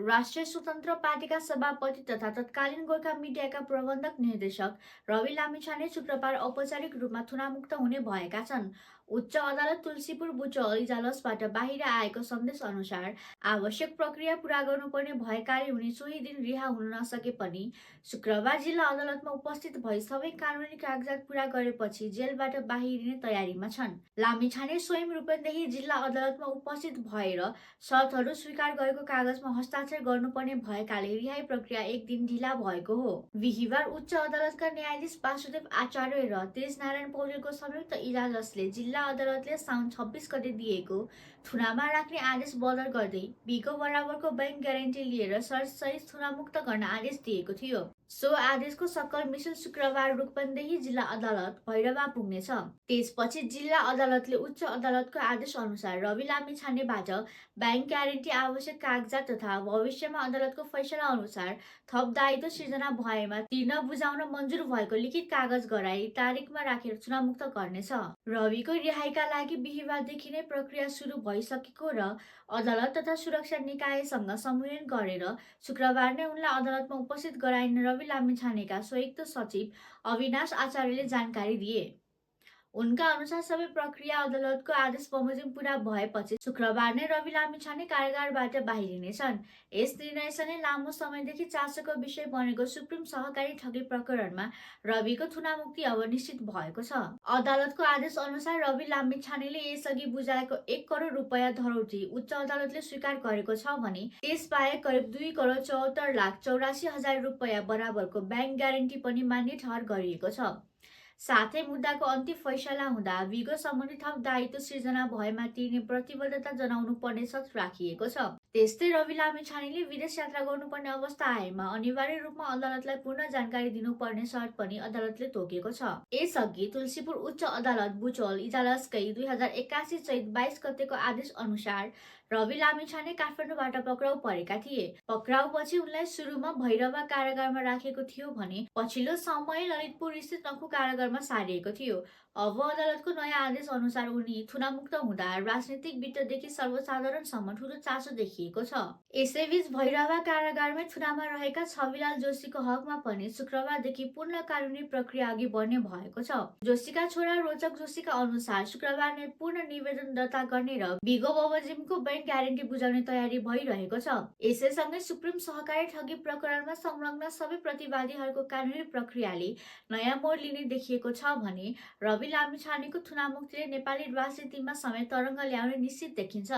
राष्ट्रिय स्वतन्त्र पार्टीका सभापति तथा तत्कालीन गोर्खा मिडियाका प्रबन्धक निर्देशक रवि लामिछाने शुक्रबार औपचारिक रूपमा थुनामुक्त हुने भएका छन्। उच्च अदालत तुलसीपुर बुटवल इजलासबाट बाहिर आएको सन्देश अनुसार आवश्यक प्रक्रिया पूरा गर्नुपर्ने भएकाले उनी सोही दिन रिहा हुन नसके पनि शुक्रबार जिल्ला अदालतमा उपस्थित भई सबै कानुनी कागजात पूरा गरेपछि जेलबाट बाहिरिने तयारीमा छन्। लामिछाने स्वयं रूपन्देही जिल्ला अदालतमा उपस्थित भएर शर्तहरू स्वीकार गरेको कागजमा हस्ताक्षर गर्नुपर्ने भएकाले रिहाई प्रक्रिया एक दिन ढिला भएको हो। बिहिबार उच्च अदालतका न्यायाधीश वासुदेव आचार्य र तेजनारायण पौडेलको संयुक्त इजलासले जिल्ला अदालतले साउन 26 गते दिएको थुनामा राख्ने आदेश बदल गर्दै बीको बराबरको बैंक ग्यारेन्टी लिएर शर्तसहित थुनामुक्त गर्न आदेश दिएको थियो। सो आदेशको सक्कल मिसिल शुक्रबार रूपन्देही जिल्ला अदालत भैरवा पुग्नेछ। त्यसपछि जिल्ला अदालतले उच्च अदालतको आदेश अनुसार रवि लामिछानेबाट बैंक ग्यारेन्टी आवश्यक कागजात तथा भविष्यमा अदालतको फैसला अनुसार थप दायित्व सिर्जना भएमा तिर्न बुझाउन मन्जुर भएको लिखित कागज गराई तारिकमा राखेर चुनावमुक्त गर्नेछ। रविको रिहाईका लागि बिहिबारदेखि नै प्रक्रिया सुरु भइसकेको र अदालत तथा सुरक्षा निकायसँग सम्मेलन गरेर शुक्रबार नै उनलाई अदालतमा उपस्थित गराइने रवि लामिछानेका संयुक्त सचिव अविनाश आचार्यले जानकारी दिए। उनका अनुसार सबै प्रक्रिया अदालतको आदेश बमोजिम पूरा भएपछि शुक्रबार नै रवि लामिछाने कारागारबाट बाहिरिनेछन्। यस निर्णयसँगै लामो समयदेखि चासोको विषय बनेको सुप्रिम सहकारी ठगी प्रकरणमा रविको थुनामुक्ति अब निश्चित भएको छ। अदालतको आदेश अनुसार रवि लामिछानेले यसअघि बुझाएको 1 करोड रुपैयाँ धरोहरी उच्च अदालतले स्वीकार गरेको छ भने त्यसबाहेक करिब 2 करोड 74 लाख 84 हजार रुपैयाँ बराबरको बैंक ग्यारेन्टी पनि मान्य ठहर गरिएको छ। साथै मुद्दाको अन्तिम फैसला हुँदा विगो सम्बन्धी थप दायित्व सिर्जना भएमा तिर्ने प्रतिबद्धता जनाउनु पर्ने शर्त राखिएको छ। त्यस्तै रवि लामिछानेले विदेश यात्रा गर्नुपर्ने अवस्था आएमा अनिवार्य रूपमा अदालतलाई पूर्ण जानकारी दिनुपर्ने शर्त पनि अदालतले तोकेको छ। यसअघि तुलसीपुर उच्च अदालत बुटवल इजलासकै 2081 चैत 22 गतेको आदेश अनुसार रवि लामिछाने काठमाडौँबाट पक्राउ परेका थिए। पक्राउपछि उनलाई सुरुमा भैरवा कारागारमा राखेको थियो भने पछिल्लो समय ललितपुर स्थित नखु कारागारमा सारिएको थियो। अब अदालतको नयाँ आदेश अनुसार उनी थुनामुक्त हुँदा राजनीतिक वित्तदेखि सर्वसाधारणसम्म ठूलो चासो देखिएको छ। यसैबीच भैरवा कारागारमै थुनामा रहेका छविलाल जोशीको हकमा पनि शुक्रबारदेखि पूर्ण कानुनी प्रक्रिया अघि बढ्ने भएको छ। जोशीका छोरा रोचक जोशीका अनुसार शुक्रबार नै पूर्ण निवेदन दर्ता गर्ने र बिगो बमोजिमको बैंक ग्यारेन्टी बुझाउने तयारी भइरहेको छ। यसैसँगै सुप्रिम सहकारी ठगी प्रकरणमा संलग्न सबै प्रतिवादीहरूको कानुनी प्रक्रियाले नयाँ मोड लिने देखिएको छ भने रवि लामिछानेको थुनामुक्तिले नेपाली राजनीतिमा समेत तरङ्ग ल्याउने निश्चित देखिन्छ।